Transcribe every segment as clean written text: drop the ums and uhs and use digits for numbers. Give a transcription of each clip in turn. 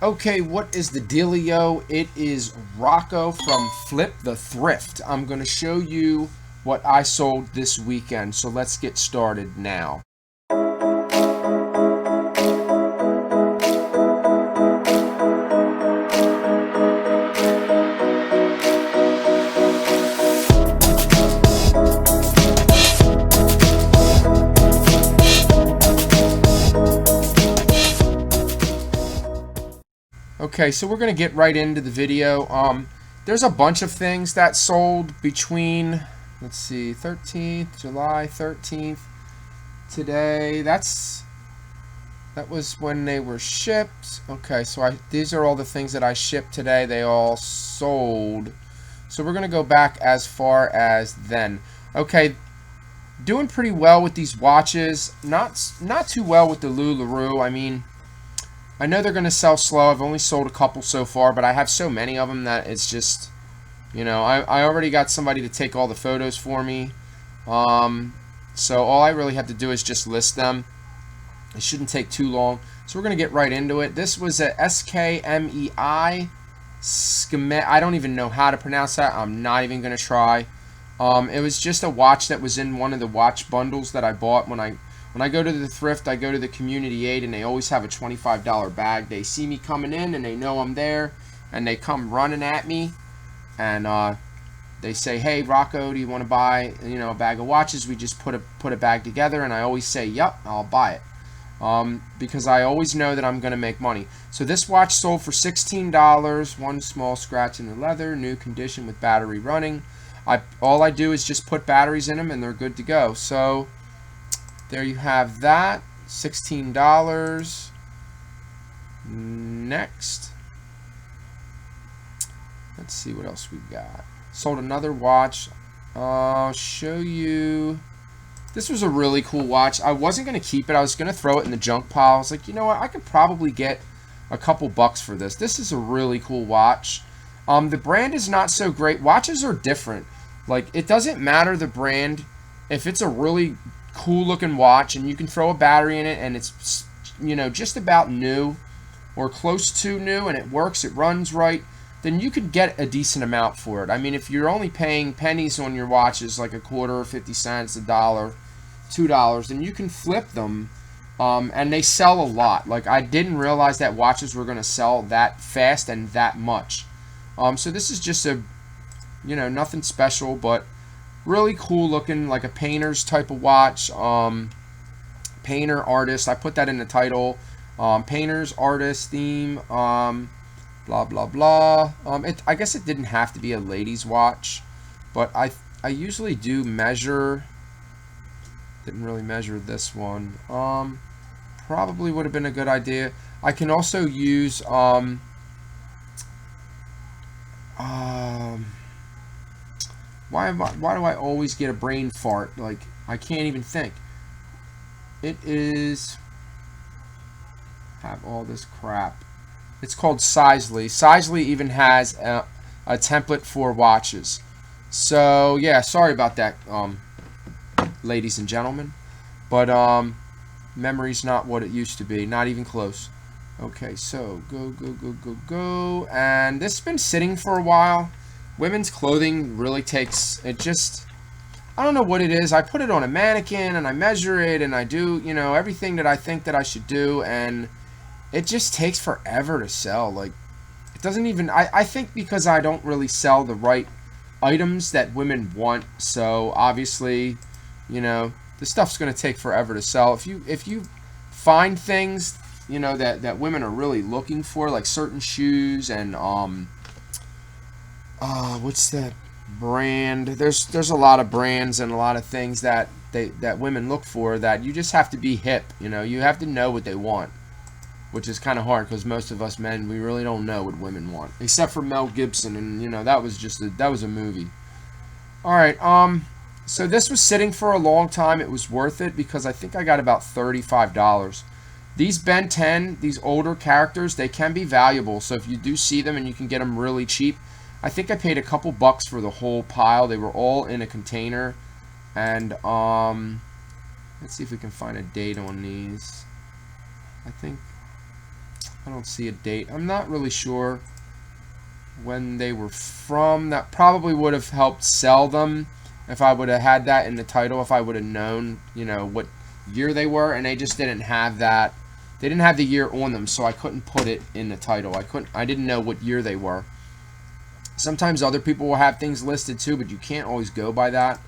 Okay, what is the dealio? It is Rocco from the Thrift. I'm going to show you what I sold this weekend, so let's get started now. Okay, so we're going to get right into the video. There's a bunch of things that sold between, let's see, 13th, July 13th, today. That was when they were shipped. Okay, so these are all the things that I shipped today. They all sold. So we're going to go back as far as then. Okay, doing pretty well with these watches. Not too well with the LuLaRoe. I mean, I know they're going to sell slow. I've only sold a couple so far, but I have so many of them that it's just, you know, I already got somebody to take all the photos for me. So all I really have to do is just list them. It shouldn't take too long. So we're going to get right into it. This was a SKMEI. I don't even know how to pronounce that. I'm not even going to try. It was just a watch that was in one of the watch bundles that I bought when I go to the Thrift. I go to the Community Aid, and they always have a $25 bag. They see me coming in, and they know I'm there, and they come running at me, and they say, "Hey, Rocco, do you want to buy, a bag of watches?" We just put a bag together, and I always say, "Yep, I'll buy it," because I always know that I'm going to make money. So this watch sold for $16. One small scratch in the leather, new condition with battery running. All I do is just put batteries in them, and they're good to go. So there you have that, $16. Next, let's see what else we got. Sold another watch. I'll show you. This was a really cool watch. I wasn't going to keep it. I was going to throw it in the junk pile. I was like, you know what? I could probably get a couple bucks for this. This is a really cool watch. The brand is not so great. Watches are different. Like, it doesn't matter the brand. If it's a really cool looking watch and you can throw a battery in it and it's, just about new or close to new and it works, it runs right, then you could get a decent amount for it. I mean, if you're only paying pennies on your watches, like a quarter, 50 cents, $1, $2, then you can flip them, and they sell a lot. Like, I didn't realize that watches were going to sell that fast and that much. So this is just a, nothing special, but really cool looking, like a painter's type of watch. Painter, artist, I put that in the title. Painter's, artist, theme, blah blah blah. I guess it didn't have to be a lady's watch, but I usually do measure. Didn't really measure this one. Probably would have been a good idea. I can also use why do I always get a brain fart? Like, I can't even think. It is, have all this crap. It's called Sizely. Sizely even has a template for watches. So yeah, sorry about that, ladies and gentlemen. But memory's not what it used to be. Not even close. Okay, so go. And this has been sitting for a while. Women's clothing really takes, it just, I don't know what it is. I put it on a mannequin and I measure it and I do, everything that I think that I should do, and it just takes forever to sell. Like, it doesn't even, I think because I don't really sell the right items that women want, so obviously, the stuff's going to take forever to sell. If you find things, that women are really looking for, like certain shoes and, what's that brand? There's a lot of brands and a lot of things that women look for, that you just have to be hip. You have to know what they want, which is kind of hard because most of us men, we really don't know what women want, except for Mel Gibson, and that was a movie. All right, so this was sitting for a long time. It was worth it because I think I got about $35. These Ben 10, these older characters, they can be valuable. So if you do see them and you can get them really cheap, I think I paid a couple bucks for the whole pile. They were all in a container. And let's see if we can find a date on these. I think I don't see a date. I'm not really sure when they were from. That probably would have helped sell them if I would have had that in the title, if I would have known, you know, what year they were, and they just didn't have that. They didn't have the year on them, so I couldn't put it in the title. I didn't know what year they were. Sometimes other people will have things listed too, but you can't always go by that.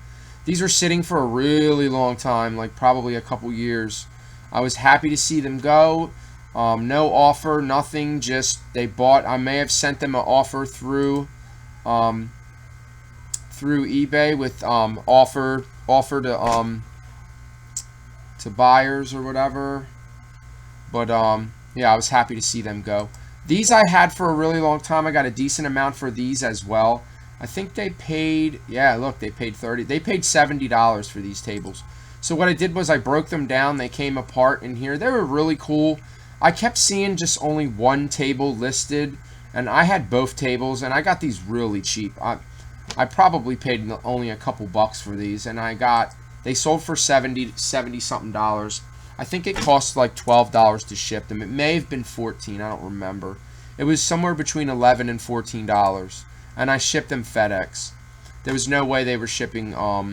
These are sitting for a really long time, like probably a couple years. I was happy to see them go. No offer, nothing, just they bought. I may have sent them an offer through eBay with offer to buyers or whatever. But yeah, I was happy to see them go. These I had for a really long time. I got a decent amount for these as well. I think they paid, yeah, look, they paid $70 for these tables. So what I did was I broke them down. They came apart in here. They were really cool. I kept seeing just only one table listed, and I had both tables, and I got these really cheap. I probably paid only a couple bucks for these, and they sold for 70 something dollars. I think it cost like $12 to ship them. It may have been $14, I don't remember. It was somewhere between $11 and $14, and I shipped them FedEx. There was no way they were shipping.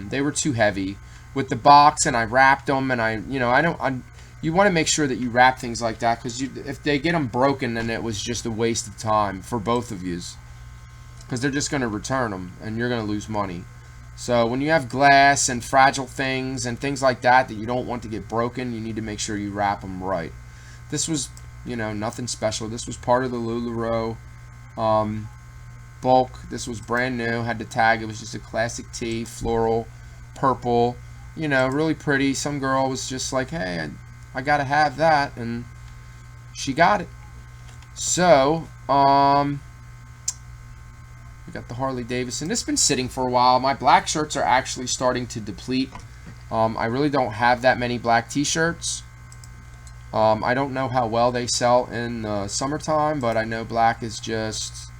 They were too heavy with the box, and I wrapped them, and you want to make sure that you wrap things like that, because if they get them broken, then it was just a waste of time for both of you, because they're just going to return them, and you're going to lose money. So when you have glass and fragile things and things like that you don't want to get broken, you need to make sure you wrap them right. This was, nothing special. This was part of the LuLaRoe bulk. This was brand new. Had the tag. It was just a classic tee, floral, purple. Really pretty. Some girl was just like, hey, I got to have that, and she got it. So, we got the Harley Davidson. This has been sitting for a while. My black shirts are actually starting to deplete. I really don't have that many black t-shirts. I don't know how well they sell in the summertime, but I know black is just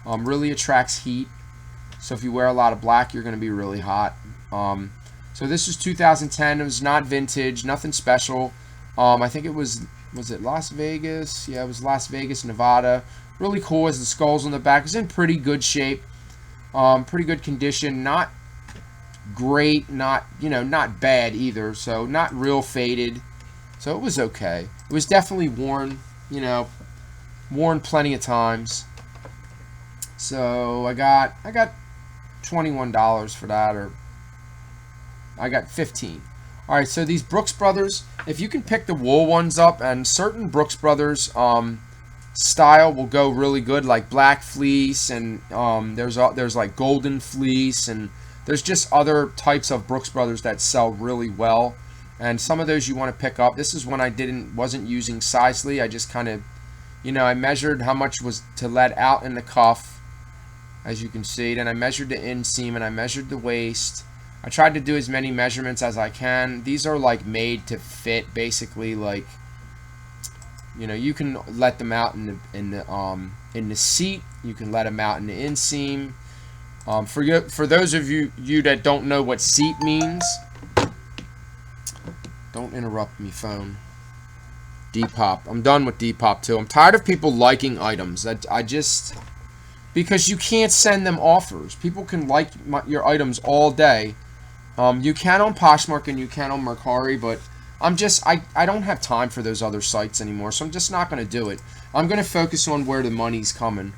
really attracts heat. So if you wear a lot of black, you're going to be really hot. So this is 2010. It was not vintage, nothing special. I think it was it Las Vegas? Yeah, it was Las Vegas, Nevada. Really cool as the skulls on the back. It's in pretty good shape. Pretty good condition. Not great, not bad either. So not real faded. So it was okay. It was definitely worn, worn plenty of times. So I got $21 for that, or I got 15. All right, so these Brooks Brothers, if you can pick the wool ones up, and certain Brooks Brothers style will go really good, like black fleece, and there's like golden fleece, and there's just other types of Brooks Brothers that sell really well, and some of those you want to pick up. This is when I wasn't using Sizely. I just kind of, I measured how much was to let out in the cuff, as you can see. Then I measured the inseam, and I measured the waist. I tried to do as many measurements as I can. These are like made to fit, basically. Like, you can let them out in the seat. You can let them out in the inseam. For those of you that don't know what seat means, don't interrupt me, phone. Depop. I'm done with Depop too. I'm tired of people liking items. Because you can't send them offers. People can like your items all day. You can on Poshmark and you can on Mercari, but I don't have time for those other sites anymore, so I'm just not going to do it. I'm going to focus on where the money's coming.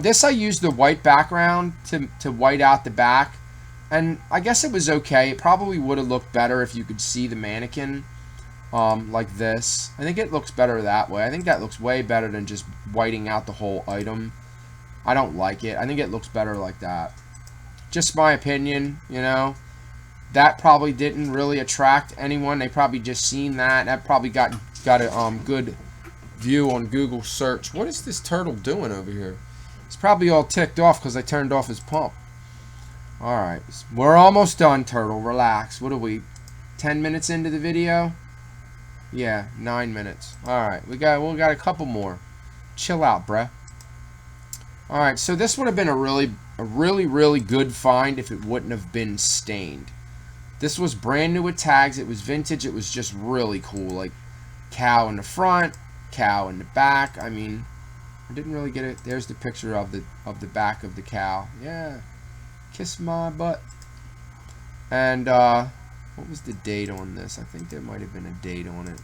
This I used the white background to white out the back, and I guess it was okay. It probably would have looked better if you could see the mannequin like this. I think it looks better that way. I think that looks way better than just whiting out the whole item. I don't like it. I think it looks better like that. Just my opinion, That probably didn't really attract anyone. They probably just seen that. That probably got a good view on Google search. What is this turtle doing over here? He's probably all ticked off because I turned off his pump. Alright. We're almost done, turtle. Relax. What are we? 10 minutes into the video? Yeah, 9 minutes. Alright. We got a couple more. Chill out, bruh. Alright, so this would have been a really good find if it wouldn't have been stained. This was brand new with tags. It was vintage. It was just really cool. Like cow in the front, cow in the back. I mean, I didn't really get it. There's the picture of the back of the cow. Yeah, kiss my butt. And what was the date on this? I think there might have been a date on it.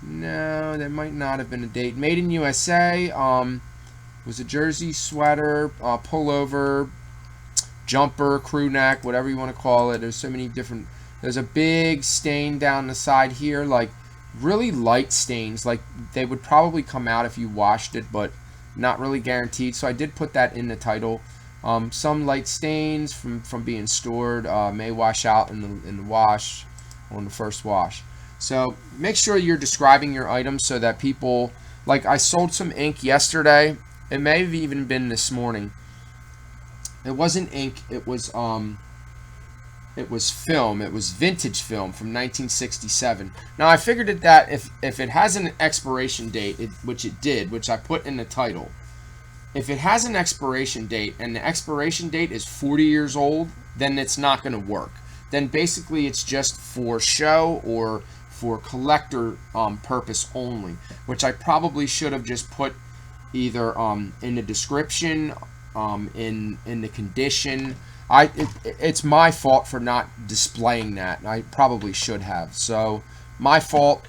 No, there might not have been a date. Made in USA. Was a jersey, sweater, pullover, jumper, crew neck, whatever you want to call it. There's so many different. There's a big stain down the side here, like really light stains. Like they would probably come out if you washed it, but not really guaranteed. So I did put that in the title. Some light stains from being stored may wash out in the wash on the first wash. So make sure you're describing your items so that people, like I sold some ink yesterday. It may have even been this morning. It wasn't ink. It was film. It was vintage film from 1967. Now I figured that if it has an expiration date, which it did, which I put in the title, if it has an expiration date and the expiration date is 40 years old, then it's not going to work. Then basically it's just for show or for collector purpose only, which I probably should have just put either in the description, in the condition. It's my fault for not displaying that. I probably should have. So my fault.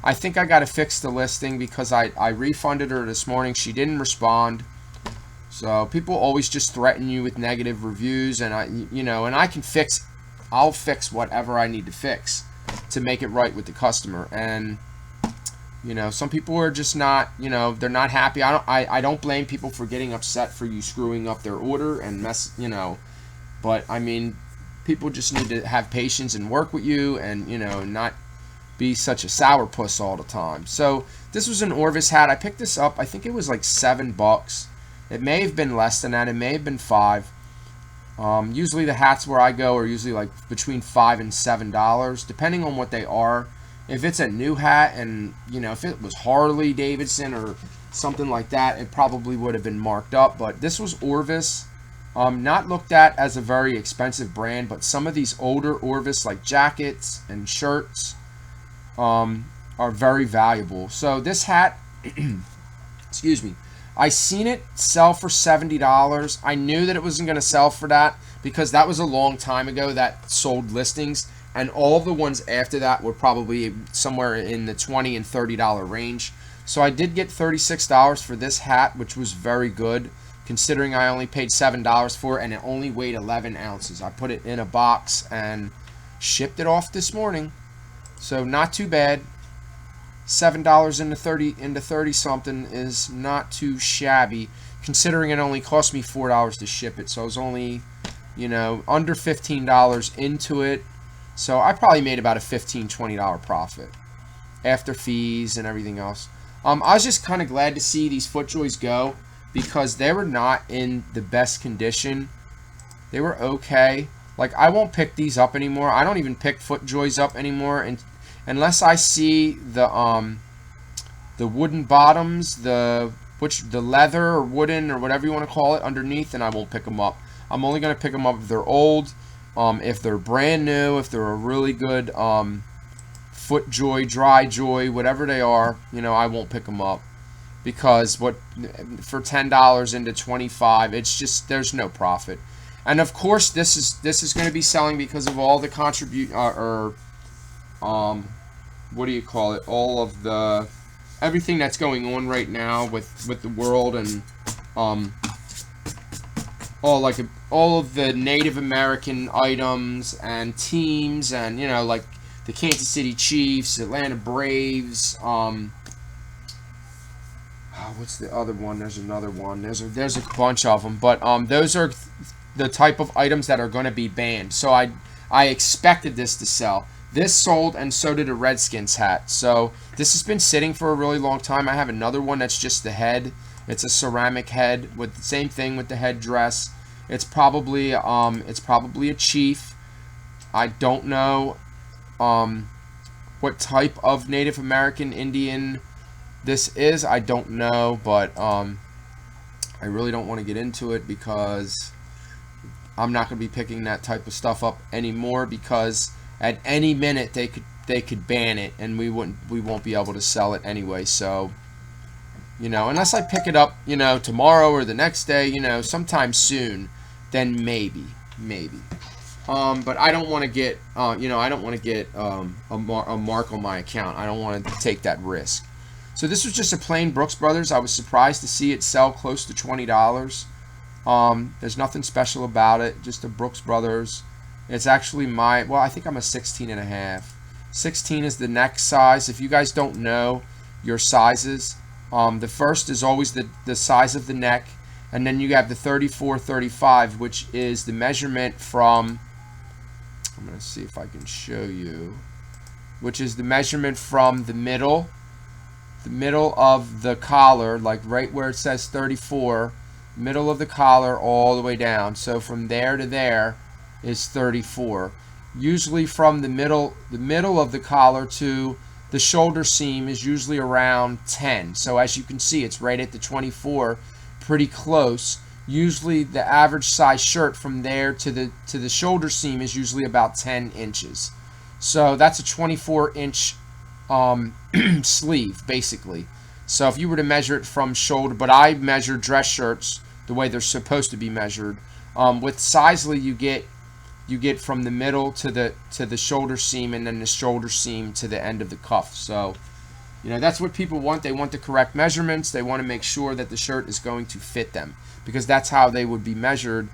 I think I got to fix the listing because I refunded her this morning. She didn't respond. So people always just threaten you with negative reviews, and I'll fix whatever I need to fix to make it right with the customer. And some people are just not, they're not happy. I don't blame people for getting upset for you screwing up their order and but I mean, people just need to have patience and work with you and, not be such a sourpuss all the time. So this was an Orbis hat. I picked this up. I think it was like $7. It may have been less than that. It may have been $5. Usually the hats where I go are usually like between $5 and $7, depending on what they are. If it's a new hat and, if it was Harley Davidson or something like that, it probably would have been marked up. But this was Orbis. Not looked at as a very expensive brand, but some of these older Orbis, like jackets and shirts, are very valuable. So this hat, excuse me, I seen it sell for $70. I knew that it wasn't going to sell for that because that was a long time ago that sold listings. And all the ones after that were probably somewhere in the $20 and $30 range. So I did get $36 for this hat, which was very good, considering I only paid $7 for it and it only weighed 11 ounces. I put it in a box and shipped it off this morning. So not too bad. $7 into 30 something is not too shabby, considering it only cost me $4 to ship it. So I was only, under $15 into it. So I probably made about a $15, $20 profit after fees and everything else. I was just kind of glad to see these FootJoys go because they were not in the best condition. They were okay. Like, I won't pick these up anymore. I don't even pick FootJoys up anymore unless I see the wooden bottoms, the leather or wooden or whatever you want to call it underneath, and I won't pick them up. I'm only going to pick them up if they're old. If they're brand new, if they're a really good FootJoy, Dry Joy, whatever they are, I won't pick them up because for $10 into $25, it's just there's no profit. And of course, this is going to be selling because of all the what do you call it? All of the everything that's going on right now with the world and all of the Native American items and teams and like the Kansas City Chiefs, Atlanta Braves, what's the other one? There's another one. There's a bunch of them, but those are the type of items that are going to be banned. So I expected this to sell. This sold, and so did a Redskins hat. So this has been sitting for a really long time. I have another one that's just the head. It's a ceramic head with the same thing with the headdress. It's probably a chief. I don't know what type of Native American Indian this is. I don't know, but I really don't want to get into it because I'm not going to be picking that type of stuff up anymore because at any minute they could they could ban it, and we won't be able to sell it anyway. So, you know, unless I pick it up, you know, tomorrow or the next day, you know, sometime soon, then maybe. But I don't want to get, you know, I don't want to get a mark on my account. I don't want to take that risk. So this was just a plain Brooks Brothers. I was surprised to see it sell close to $20. There's nothing special about it, just a Brooks Brothers. It's actually well, I think I'm a 16.5. 16 is the neck size. If you guys don't know your sizes, the first is always the size of the neck, and then you have the 34-35, which is the measurement from, I'm going to see if I can show you, which is the measurement from the middle of the collar, like right where it says 34, middle of the collar all the way down. So from there to there is 34. Usually from the middle of the collar to the shoulder seam is usually around 10. So as you can see, it's right at the 24, pretty close. Usually the average size shirt from there to the shoulder seam is usually about 10 inches. So that's a 24-inch sleeve, basically. So if you were to measure it from shoulder, but I measure dress shirts the way they're supposed to be measured. With Sizely, you get from the middle to the shoulder seam, and then the shoulder seam to the end of the cuff. So, you know, that's what people want. They want the correct measurements. They want to make sure that the shirt is going to fit them, because that's how they would be measured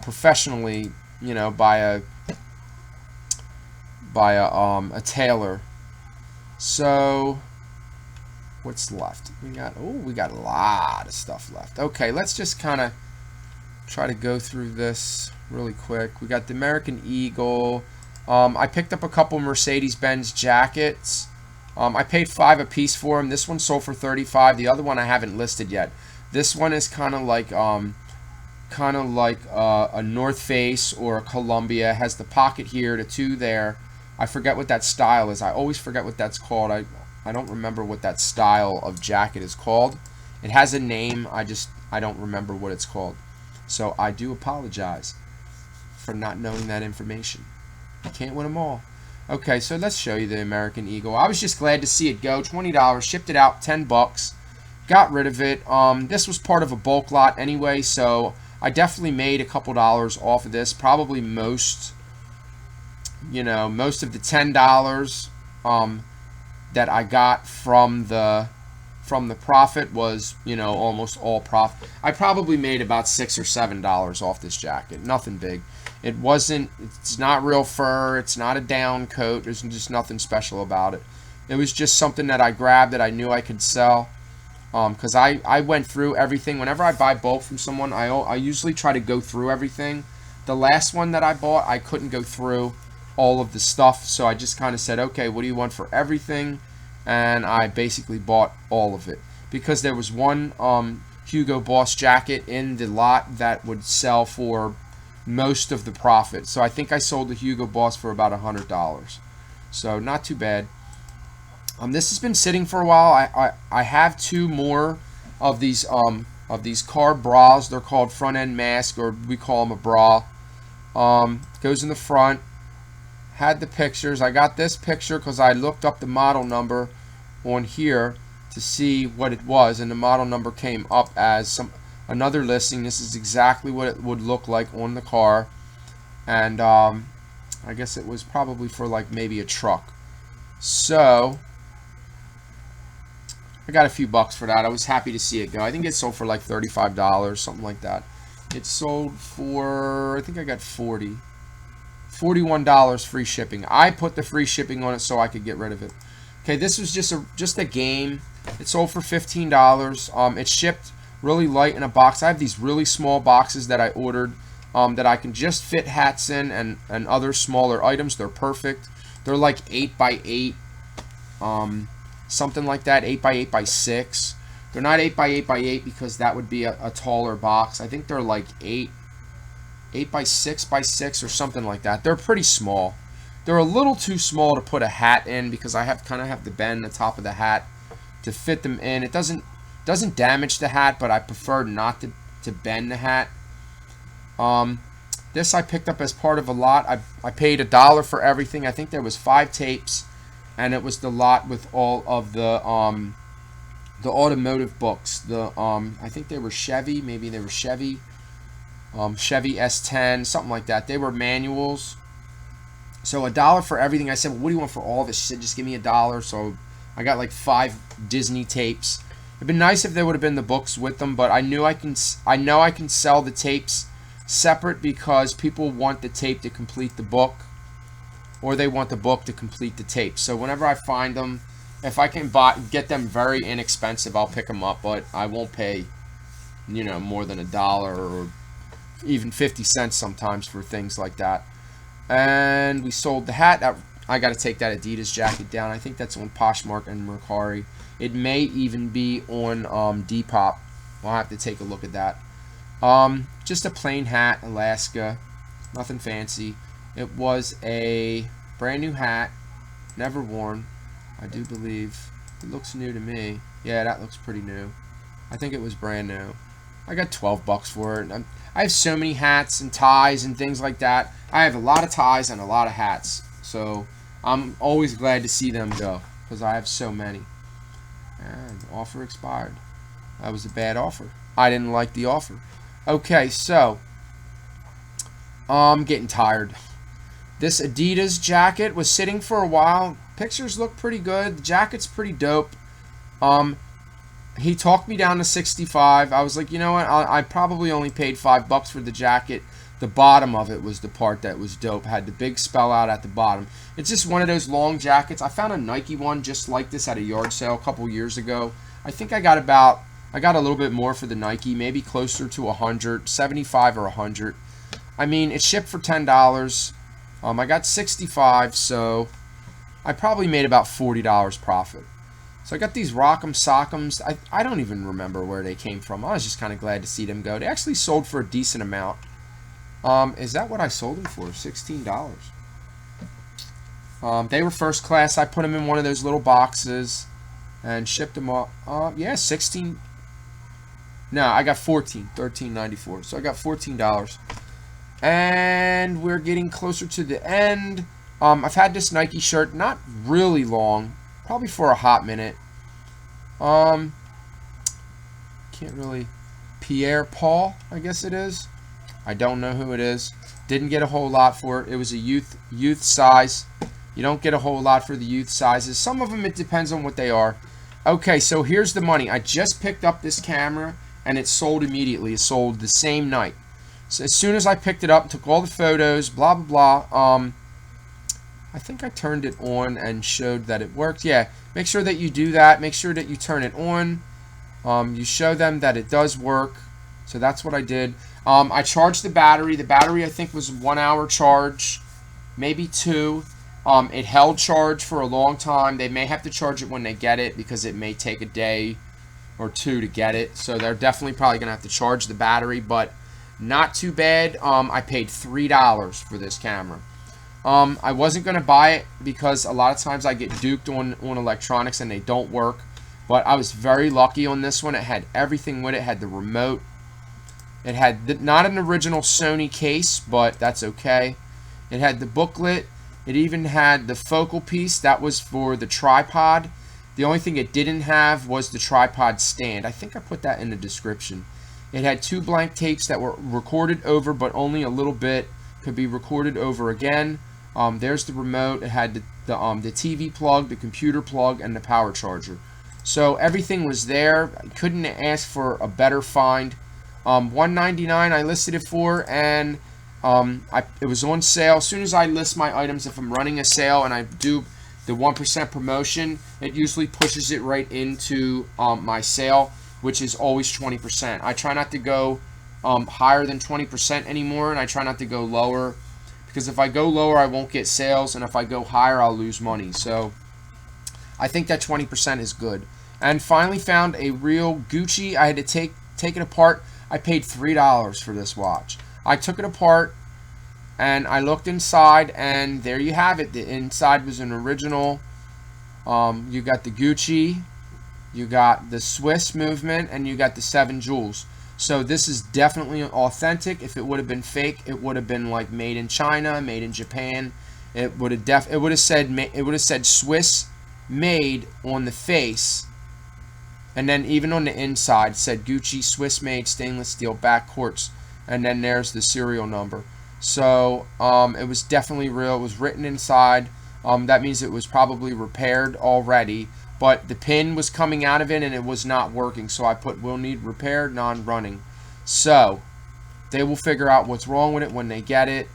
professionally, you know, by a tailor. So what's left? We got a lot of stuff left. Okay, let's just kind of try to go through this really quick. We got the American Eagle. I picked up a couple Mercedes-Benz jackets. I paid $5 a piece for them. This one sold for $35. The other one I haven't listed yet. This one is kind of like a North Face or a Columbia. It has the pocket here, the two there. I forget what that style is. I always forget what that's called. I don't remember what that style of jacket is called. It has a name. I don't remember what it's called. So I do apologize for not knowing that information. You can't win them all. Okay, so let's show you the American Eagle. I was just glad to see it go. $20. Shipped it out. $10. Got rid of it. This was part of a bulk lot anyway, so I definitely made a couple dollars off of this. Probably most of the $10 that I got from the profit was, you know, almost all profit. I probably made about $6 or $7 off this jacket. Nothing big. It's not real fur. It's not a down coat. There's just nothing special about it. It was just something that I grabbed that I knew I could sell. Because I went through everything. Whenever I buy bulk from someone, I usually try to go through everything. The last one that I bought, I couldn't go through all of the stuff, so I just kind of said, okay, what do you want for everything? And I basically bought all of it, because there was one Hugo Boss jacket in the lot that would sell for most of the profit. So I think I sold the Hugo Boss for about $100. So not too bad. This has been sitting for a while. I have two more of these carb bras. They're called front end mask, or we call them a bra. Goes in the front. Had the pictures. I got this picture because I looked up the model number on here to see what it was, and the model number came up as another listing. This is exactly what it would look like on the car, and I guess it was probably for like maybe a truck. So I got a few bucks for that. I was happy to see it go. I think it sold for like $35, something like that. It sold for, I think I got $41 free shipping. I put the free shipping on it so I could get rid of it. Okay, this was just a game. It sold for $15. It shipped really light in a box. I have these really small boxes that I ordered that I can just fit hats in and other smaller items. They're perfect. They're like 8 by 8, something like that, 8 by 8 by 6. They're not 8 by 8 by 8 because that would be a taller box. I think they're like 8 by 6 by 6 or something like that. They're pretty small. They're a little too small to put a hat in because I kind of have to bend the top of the hat to fit them in. It doesn't damage the hat, but I prefer not to bend the hat. This I picked up as part of a lot. I paid $1 for everything. I think there was 5 tapes, and it was the lot with all of the automotive books. I think they were Chevy, maybe they were Chevy, Chevy S10, something like that. They were manuals. So $1 for everything. I said, well, what do you want for all of it? She said, just give me $1. So I got like 5 Disney tapes. It'd been nice if there would have been the books with them, but I know I can sell the tapes separate because people want the tape to complete the book, or they want the book to complete the tape. So whenever I find them, if I can get them very inexpensive, I'll pick them up, but I won't pay, more than $1 or even 50 cents sometimes for things like that. And we sold the hat. I got to take that Adidas jacket down. I think that's on Poshmark and Mercari. It may even be on Depop. I'll have to take a look at that. Just a plain hat, Alaska. Nothing fancy. It was a brand new hat, never worn, I do believe. It looks new to me. Yeah, that looks pretty new. I think it was brand new. I got $12 for it. I have so many hats and ties and things like that. I have a lot of ties and a lot of hats. So I'm always glad to see them go because I have so many. And offer expired. That was a bad offer. I didn't like the offer. Okay, so I'm getting tired. This Adidas jacket was sitting for a while. Pictures look pretty good. The jacket's pretty dope. He talked me down to 65. I was like, you know what? I probably only paid $5 for the jacket. The bottom of it was the part that was dope. Had the big spell out at the bottom. It's just one of those long jackets. I found a Nike one just like this at a yard sale a couple years ago. I think I got a little bit more for the Nike, maybe closer to 100, 75 or 100. I mean, it shipped for $10. I got 65, so I probably made about $40 profit. So I got these Rock'em Sock'ems. I don't even remember where they came from. I was just kind of glad to see them go. They actually sold for a decent amount. Is that what I sold them for? $16. They were first class. I put them in one of those little boxes and shipped them off. Yeah, 16. No, I got 14. $13.94. So I got $14. And we're getting closer to the end. I've had this Nike shirt not really long, probably for a hot minute. Can't really. Pierre Paul, I guess it is. I don't know who it is. Didn't get a whole lot for it. It was a youth size. You don't get a whole lot for the youth sizes. Some of them, it depends on what they are. Okay, so here's the money. I just picked up this camera and it sold immediately. It sold the same night. So as soon as I picked it up, took all the photos, blah, blah, blah. I think I turned it on and showed that it worked. Yeah, make sure that you do that. Make sure that you turn it on. You show them that it does work. So that's what I did. I charged the battery. The battery, I think, was 1 hour charge, maybe 2. It held charge for a long time. They may have to charge it when they get it because it may take a day or 2 to get it. So they're definitely probably going to have to charge the battery, but not too bad. I paid $3 for this camera. I wasn't going to buy it because a lot of times I get duped on electronics and they don't work. But I was very lucky on this one. It had everything with it. It had the remote. It had not an original Sony case, but that's okay. It had the booklet. It even had the focal piece. That was for the tripod. The only thing it didn't have was the tripod stand. I think I put that in the description. It had 2 blank tapes that were recorded over, but only a little bit could be recorded over again. There's the remote. It had the TV plug, the computer plug, and the power charger. So everything was there. I couldn't ask for a better find. $199 I listed it for, and it was on sale. As soon as I list my items, if I'm running a sale and I do the 1% promotion, it usually pushes it right into my sale, which is always 20%. I try not to go higher than 20% anymore, and I try not to go lower, because if I go lower, I won't get sales, and if I go higher, I'll lose money. So I think that 20% is good. And finally found a real Gucci. I had to take it apart. I paid $3 for this watch. I took it apart and I looked inside, and there you have it. The inside was an original. You got the Gucci, you got the Swiss movement, and you got the 7 jewels. So this is definitely authentic. If it would have been fake, it would have been like made in China, made in Japan. It would have said Swiss made on the face, and then even on the inside said Gucci Swiss made stainless steel back quartz, and then there's the serial number. So it was definitely real. It was written inside. That means it was probably repaired already, but the pin was coming out of it and it was not working. So I put will need repaired, non-running. So they will figure out what's wrong with it when they get it.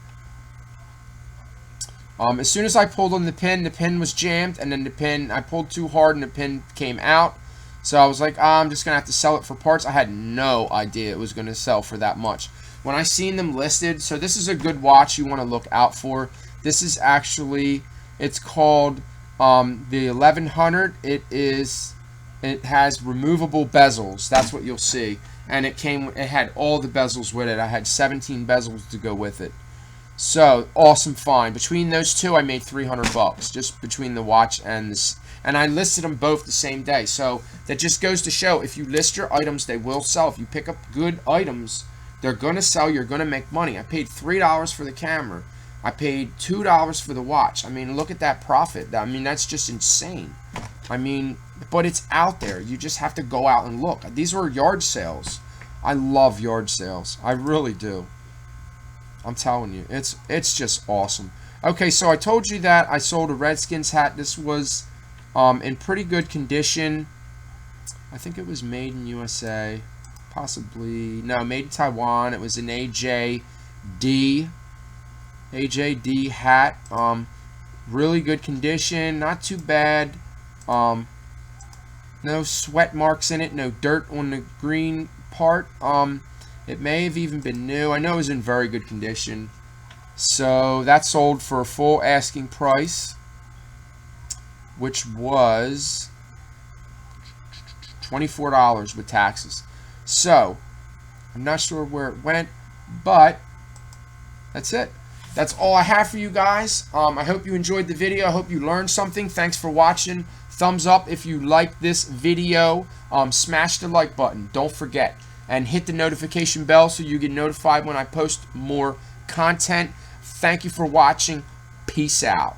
As soon as I pulled on the pin was jammed, and then I pulled too hard and the pin came out. So I was like, I'm just going to have to sell it for parts. I had no idea it was going to sell for that much. When I seen them listed, so this is a good watch you want to look out for. This is actually, it's called the 1100. It has removable bezels. That's what you'll see. And it had all the bezels with it. I had 17 bezels to go with it. So, awesome find. Between those two, I made $300 just between the watch and this. And I listed them both the same day. So, that just goes to show, if you list your items, they will sell. If you pick up good items, they're going to sell. You're going to make money. I paid $3 for the camera. I paid $2 for the watch. I mean, look at that profit. I mean, that's just insane. I mean, but it's out there. You just have to go out and look. These were yard sales. I love yard sales. I really do. I'm telling you, it's just awesome. Okay, so I told you that I sold a Redskins hat. This was in pretty good condition. I think it was made in USA. Possibly. No, made in Taiwan. It was an AJD hat. Really good condition. Not too bad. No sweat marks in it. No dirt on the green part. It may have even been new. I know it was in very good condition. So that sold for a full asking price, which was $24 with taxes. So I'm not sure where it went, but that's it. That's all I have for you guys. I hope you enjoyed the video. I hope you learned something. Thanks for watching. Thumbs up if you like this video. Smash the like button. Don't forget. And hit the notification bell so you get notified when I post more content. Thank you for watching. Peace out.